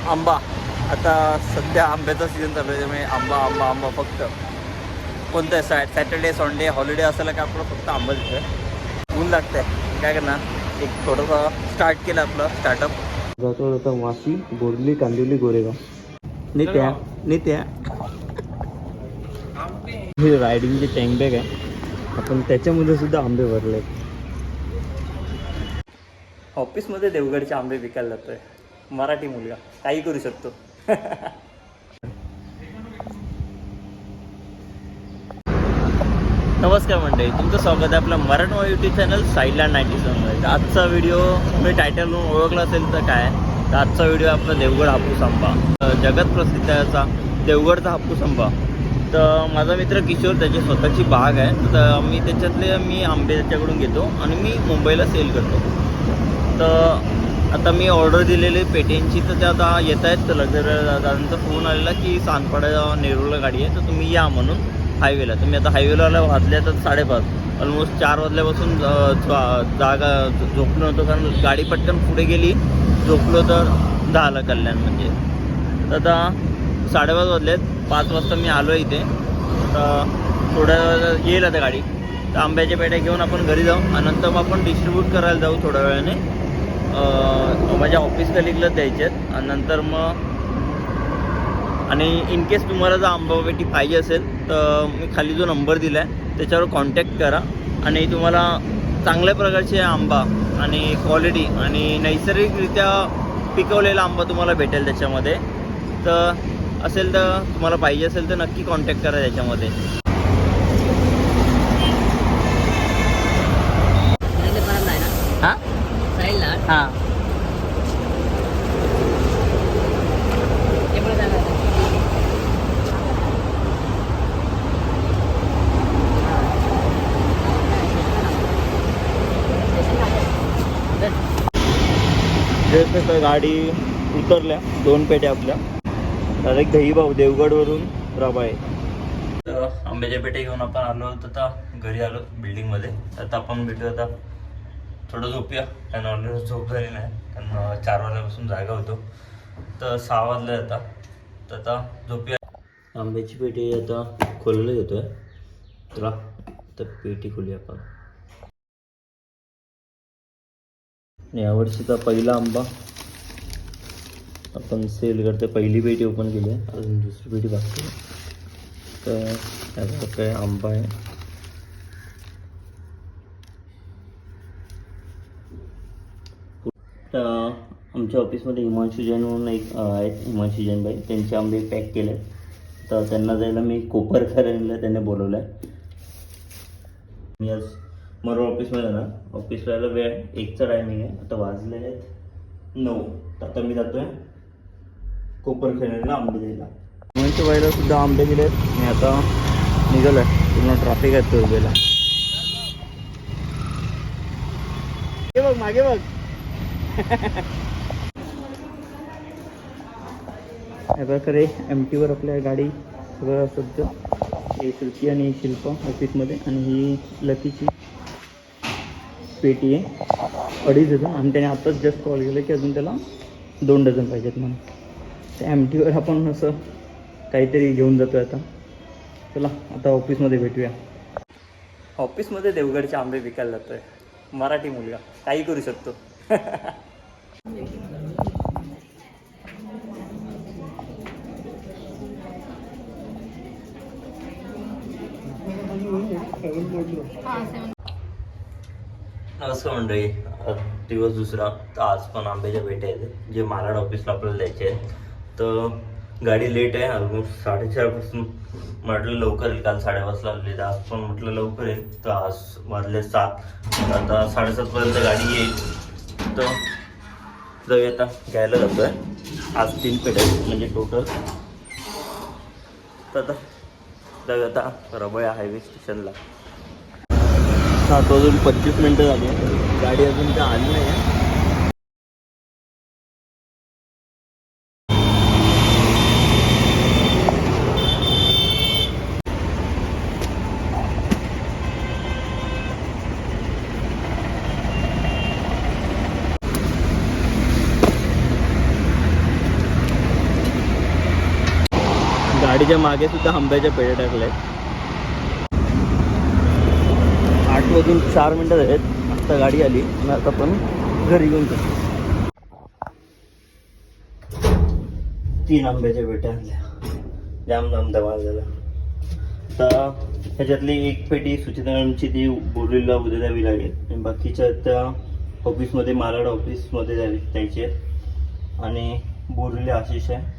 आंबा. आता सध्या आंब्याचा सीझन चालू आहे, त्यामुळे आंबा आंबा आंबा फक्त. कोणतं सॅटर्डे संडे हॉलिडे असायला का आपलं फक्त आंबा दिसतं. ऊन लागतं आहे, काय करणार. एक थोडंसं स्टार्ट केलं आपलं स्टार्टअप. जातो आता वाशी, बोरली, कांदिवली, गोरेगाव. नित्या हे रायडिंगचे टँक बॅग आहे. आपण त्याच्यामध्ये सुद्धा आंबे भरले आहेत. ऑफिसमध्ये देवगडचे आंबे विकायला जातोय. मराठी मुलगा काही करू शकतो. नमस्कार मंडळी, तुमचं स्वागत आहे आपलं मराठमोळा यूट्यूब चॅनल साईडलँड 97मध्ये. आजचा व्हिडिओ तुम्ही टायटलवरून ओळखला असेल तर काय, तर आजचा व्हिडिओ आपला देवगड हापूस आंबा, जगत प्रसिद्ध याचा देवगडचा हापूस आंबा. तर माझा मित्र किशोर, त्याची स्वतःची बाग आहे, तर मी आंबे त्याच्याकडून घेतो आणि मी मुंबईला सेल करतो. तर आता मी ऑर्डर दिलेली पेट्यांची, तर त्या आता येत आहेत. तर दादांचा फोन आलेला की सानपाडा नेरूळला गाडी आहे, तर तुम्ही या म्हणून हायवेला. तुम्ही आता हायवेला वाजले तर 5:30, ऑलमोस्ट 4 वाजल्यापासून जागा झोपलो होतो, कारण गाडी पटकन पुढे गेली. झोपलो तर झालं कल्याण म्हणजे. तर आता 5:30 वाजलेत. 5 वाजता मी आलो आहे इथे. तर थोड्या येईल आता गाडी. तर आंब्याच्या पेट्या घेऊन आपण घरी जाऊ आणि नंतर मग आपण डिस्ट्रीब्यूट करायला जाऊ थोड्या वेळाने. माझ्या ऑफिस कलिगला द्यायचे आहेत आणि नंतर मग. आणि इन केस तुम्हाला जर आंबा पेटी पाहिजे असेल तर मी खाली जो नंबर दिला आहे त्याच्यावर कॉन्टॅक्ट करा आणि तुम्हाला चांगल्या प्रकारचे आंबा आणि क्वालिटी आणि नैसर्गिकरित्या पिकवलेला आंबा तुम्हाला भेटेल त्याच्यामध्ये. तर असेल तर तुम्हाला पाहिजे असेल तर नक्की कॉन्टॅक्ट करा त्याच्यामध्ये. हां हां जसं गाडी उतरल्या 2 पेट्या आपल्या डायरेक्ट दहीभाऊ देवगडवरून रबा आहे. तर आंब्याच्या पेट्या घेऊन आपण आलो तर आता घरी आलो बिल्डिंगमध्ये. आता आपण भेटू. आता थोडं झोपूया, कारण ऑलरेडी झोप झाली नाही, कारण 4 वाजल्यापासून जागा होतो. तर 6 वाजले आता. तर आता झोपूया. आंब्याची पेटी आता खोललं येतोय तुला. तर पेटी खोली आपण. यावर्षीचा पहिला आंबा आपण सेल करते. पहिली पेटी ओपन केली आहे, अजून दुसरी पेटी बाकी आहे. तर त्याचा काय आंबा आहे. तर आमच्या ऑफिसमध्ये हिमांशू जैन म्हणून एक आहेत, हिमांशू जैन बाई, त्यांचे आंबे पॅक केले. तर त्यांना जायला मी कोपरकरांना त्यांनी बोलवलं आहे. मी आज मरो ऑफिसमध्ये ना, ऑफिसला यायला वेळ 1चा टायमिंग आहे. आता वाजले आहेत 9. आता मी जातोय कोपरखेरणीला आंबे द्यायला. हिमांशू बाईला सुद्धा आंबे दिले आहेत. मी आता निघालो आहे. पूर्ण ट्रॅफिक आहे तुर्बेला. बघ मागे बघ. या प्रकारे MTवर आपल्या गाडी सगळं सज्ज. हे शिल्पी आणि शिल्पा ऑफिसमध्ये, आणि ही लकीची पेटी आहे 2.5 डझन. आणि त्याने आत्ताच जस्ट कॉल केलं की अजून त्याला 2 डझन पाहिजेत म्हणून. त्या MTवर आपण असं काहीतरी घेऊन जातो आहे आता. चला आता ऑफिसमध्ये भेटूया. ऑफिसमध्ये देवगडचे आंबे विकायला जातो आहे. मराठी मुलगा काही करू शकतो. नमस्कार मंडळी, दिवस दुसरा. तर आज पण आंब्याच्या पेट्या आहेत जे मालाड ऑफिसला आपल्याला द्यायचे आहेत. तर गाडी लेट आहे, ऑलमोस्ट 4:30 म्हटलं लवकर येईल. काल 5:30ला आली, तर आज पण म्हटलं लवकर येईल. तर आज वाजले 7. आता 7:30पर्यंत गाडी येईल. तर जाऊया आता, घ्यायला जातो आहे. आज 3 पेट्या म्हणजे टोटल. तर आता जाऊया आता रबया हायवे स्टेशनला. 7:25 झाली. गाडी अजून काय आली नाही आहे. गाडीच्या मागे सुद्धा आंब्याच्या पेढे टाकले आहेत. 8:04 आहेत. आता गाडी आली आणि आता पण घरी घेऊन जातो. 3 आंब्याच्या पेट्या आणल्या. जाम धमाल झाला. तर ह्याच्यातली एक पेटी सुचितांची ती बोरीला उद्या द्यावी लागेल आणि बाकीच्या त्या ऑफिसमध्ये मालाड ऑफिसमध्ये द्यायची आहेत. आणि बोरीला आशिष आहे.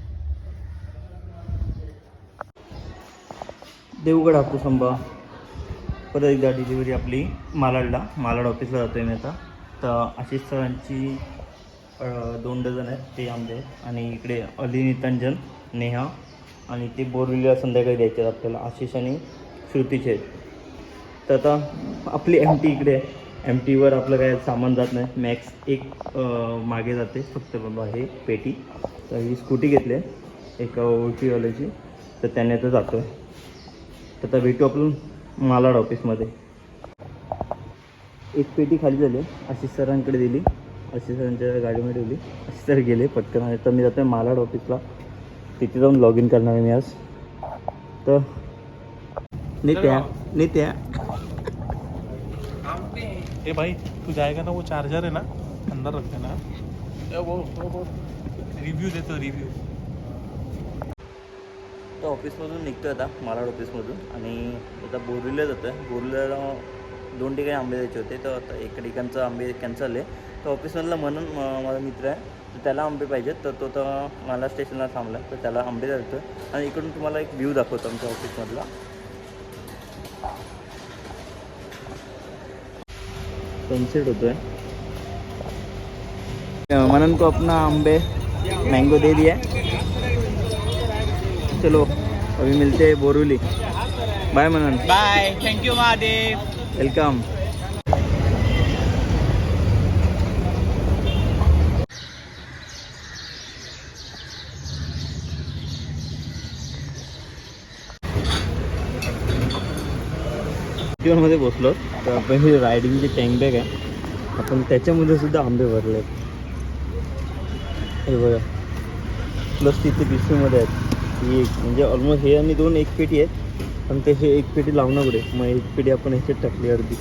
देवगड हापूस आंबा परत एकदा डिलिव्हरी आपली मालाड ऑफिसला जातोय मी आता. तर आशिष सरांची 2 डझन आहेत ते आंबे आहेत. आणि इकडे अली नितंजन नेहा आणि ते बोरविलीला संध्याकाळी द्यायचे आहेत आपल्याला, आशिष आणि श्रुतीचे आहेत. तर आता आपली MT इकडे आहे. MTवर आपलं काय सामान जात नाही. मॅक्स एक मागे जाते फक्त बाबा हे पेटी. तर ही स्कूटी घेतली आहे एका ओळखीवाल्याची, तर त्याने तर जातो आहे. तर आता भेटू आपण मालाड ऑफिसमध्ये. एक पेटी खाली झाली, आशिष सरांकडे दिली, आशिष सरांच्या गाडीमध्ये ठेवली. आशिष सर गेले पटकन. तर मी जातो आहे मालाड ऑफिसला, तिथे जाऊन लॉग इन करणार आहे मी आज. तर नित्या ए भाई तू जाएगा ना, वो चार्जर है ना अंदर रख देना. वो रिव्यू देतो रिव्यू. तर ऑफिसमधून निघतो आता मालाड ऑफिसमधून आणि आता बोरीला जातो आहे. बोरीला 2 ठिकाणी आंबे द्यायचे होते, तर आता एका ठिकाणचं आंबे कॅन्सल आहे. तर ऑफिसमधला म्हणून माझा मित्र आहे, तर त्याला आंबे पाहिजेत. तर तो तर मला स्टेशनला थांबला, तर त्याला आंबे द्यायचं. आणि इकडून तुम्हाला एक व्ह्यू दाखवतो आमच्या ऑफिसमधला. सनसेट होतो आहे. मनन को अपना आंबे मैंगो दे दिया. चलो अभी मिलते हैं बोरीवली. बाय मनन. बाय. थँक्यू महादेव. वेलकम. मध्ये बसलो. तर आपण ही रायडिंगची टँक बॅग आहे, आपण त्याच्यामध्ये सुद्धा आंबे भरले आहेत. हे बघा, प्लस तिथे पिशवीमध्ये आहेत. ही एक म्हणजे ऑलमोस्ट हे आणि 2 एक पेटी आहेत. पण ते हे एक पेटी लावणार पुढे, मग एक पेटी आपण ह्याच्यात टाकली अर्धी.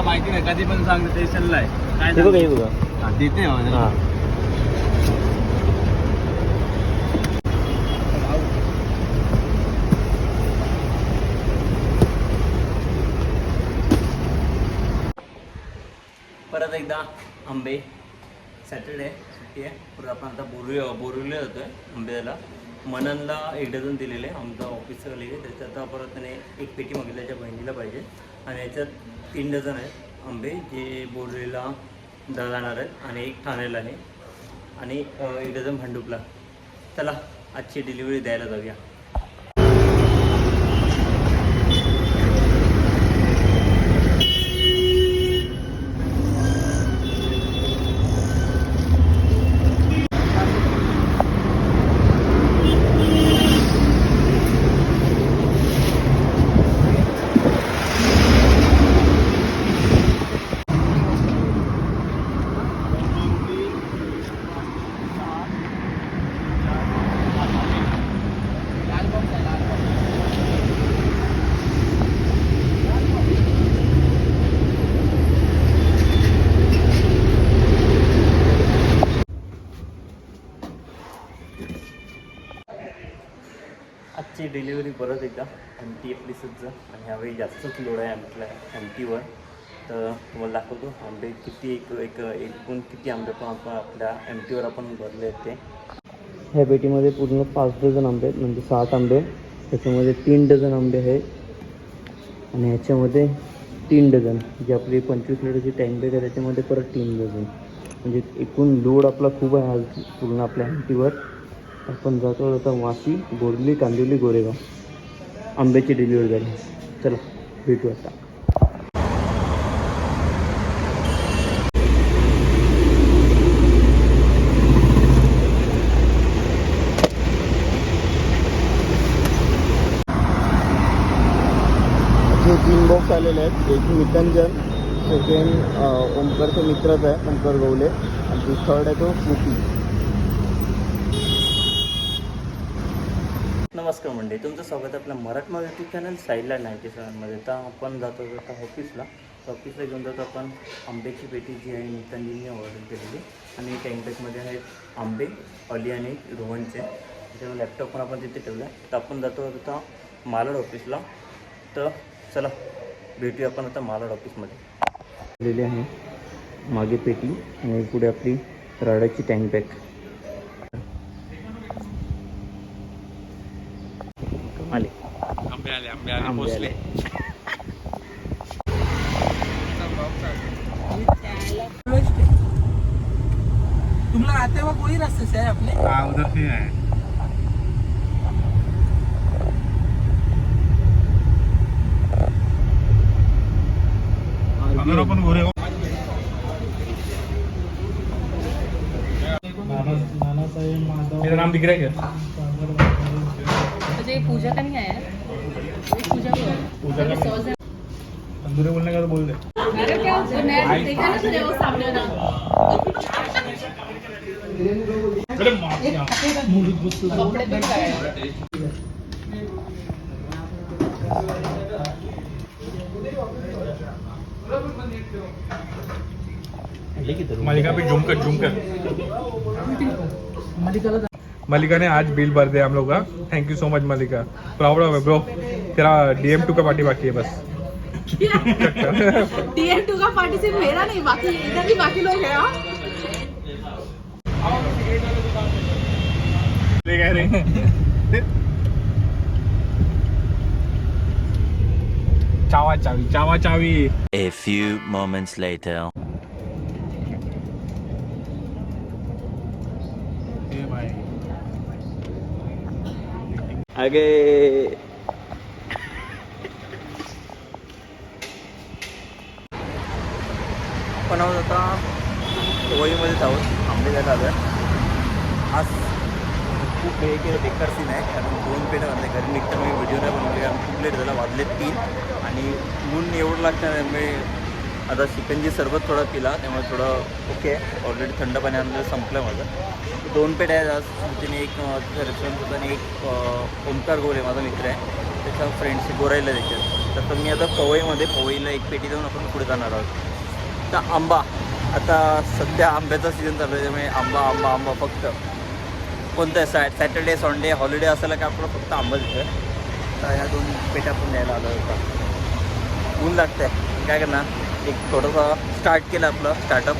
माहिती नाही कधी पण सांगते स्टेशनला आहे काय. हे बघा, हे बघा देते. हां. परत एकदा आंबे. सॅटर्डे सुट्टी आहे. परत आपण आता बोरिवलीला जातो आहे आंबे द्यायला. मननला 1 डझन दिलेले आमचा ऑफिसचं कलिग आहे, त्याच्यात आता परत त्याने एक पेटी मागितली, त्याच्या बहिणीला पाहिजे. आणि याच्यात 3 डझन आहेत आंबे जे बोरिवलीला जाणार आहेत आणि एक ठाण्याला आहे आणि 1 डझन भांडूपला. चला आजची डिलिव्हरी द्यायला जाऊया. आजची डिलिव्हरी परत एकदा MT आपली सज्ज. आणि ह्यावेळी जास्तच लोड आहे आपल्या MTवर. तर तुम्हाला दाखवतो आंबे किती एकूण किती आंबे पण आपण आपल्या MTवर आपण भरले आहेत ते. ह्या पेटीमध्ये पूर्ण 5 डझन आंबे आहेत, म्हणजे 7 आंबे. त्याच्यामध्ये 3 डझन आंबे आहेत आणि ह्याच्यामध्ये 3 डझन, जी आपली 25 लिटरची टँक बॅग आहे त्याच्यामध्ये परत 3 डझन. म्हणजे एकूण लोड आपला खूप आहे आज पूर्ण आपल्या MTवर. आपण जातो आता वाशी, बोरली, कांदिवली, गोरेगाव आंब्याची डिलिव्हरी झाली. चला भेटू आता. असे 3 बॉक्स आलेले आहेत. एक निकंजन, सेकंड ओमकारचे मित्रच आहे ओमकार गवले, आणि जो थर्ड आहे तो कुपी. नमस्कार मंडळी, तुमचं स्वागत आहे आपल्या मराठमोळा यूट्यूब चॅनल साईडला 97 मध्ये. तर आपण जातो आता ऑफिसला. ऑफिसला घेऊन जातो आपण आंब्याची पेटी जी आहे निकंजींनी ऑर्डर केलेली, आणि टँकबॅगमध्ये आहेत आंबे अली आणि रोहनचे. त्याच्यावर लॅपटॉप पण आपण तिथे ठेवला आहे. तर आपण जातो आता मालाड ऑफिसला. तर चला भेटूया आपण आता मालाड ऑफिसमध्ये. दिलेली आहे मागे पेटी आणि पुढे आपली राडाची टँक बॅग. आले आंबे पोचले. तुमला आते हुआ कोई रास्ते से है अपने? हाँ उधर से है. अगर अपन घोरे मेरा नाम दिख रहा है क्या? मुझे पूजा का नहीं आया है, पूजा को तंदूरी बोलने का तो बोल दे. अरे क्या मैं देखा ना तुझे वो सामने ना कपड़े पे लगाया. मलिका भी झुमकर मलिका ने आज बिल भर दिया हम लोग का. Thank you so much Malika. Proud of bro. तेरा DM2 का पार्टी बाकी है बस. DM2 का पार्टी सिर्फ मेरा नहीं, बाकी इधर भी बाकी लोग हैं. ले गए रे. चावा चावी. A few moments later. ए भाई आगे आपण आहोत आता पवईमध्येच आहोत. आंबे घ्यायला आलो आहे. आज खूप बेकार सीन आहे, कारण 2 पेट्या वाजले. घरी निघता मी व्हिडिओ नाही बनवले, कारण खूप लेट झाला. वाजले 3 आणि ऊन एवढं लागतं. त्यामुळे आता शिकंजी सरबत थोडा पिला, त्यामुळे थोडं ओके आहे. ऑलरेडी थंड पाणी आणलं संपलं माझं. 2 पेट्या आहेत आज. तिने एक तिचा रेस्टॉरंट होता, आणि एक ओमकार गोरे माझा मित्र आहे, त्याच्या फ्रेंडशी गोरायला त्याच्यात. तर मी आता पवईला एक पेटी देऊन आपण पुढे जाणार आहोत. तर आंबा, आता सध्या आंब्याचा सीझन चालू आहे, त्यामुळे आंबा फक्त. कोणतं आहे सॅटर्डे संडे हॉलिडे असायला का आपलं फक्त आंबा देतं. तर ह्या 2 पेट्या पण द्यायला आलो होता. ऊन लागतं आहे, काय करणार. एक थोडंसं स्टार्ट केलं आपलं स्टार्टअप.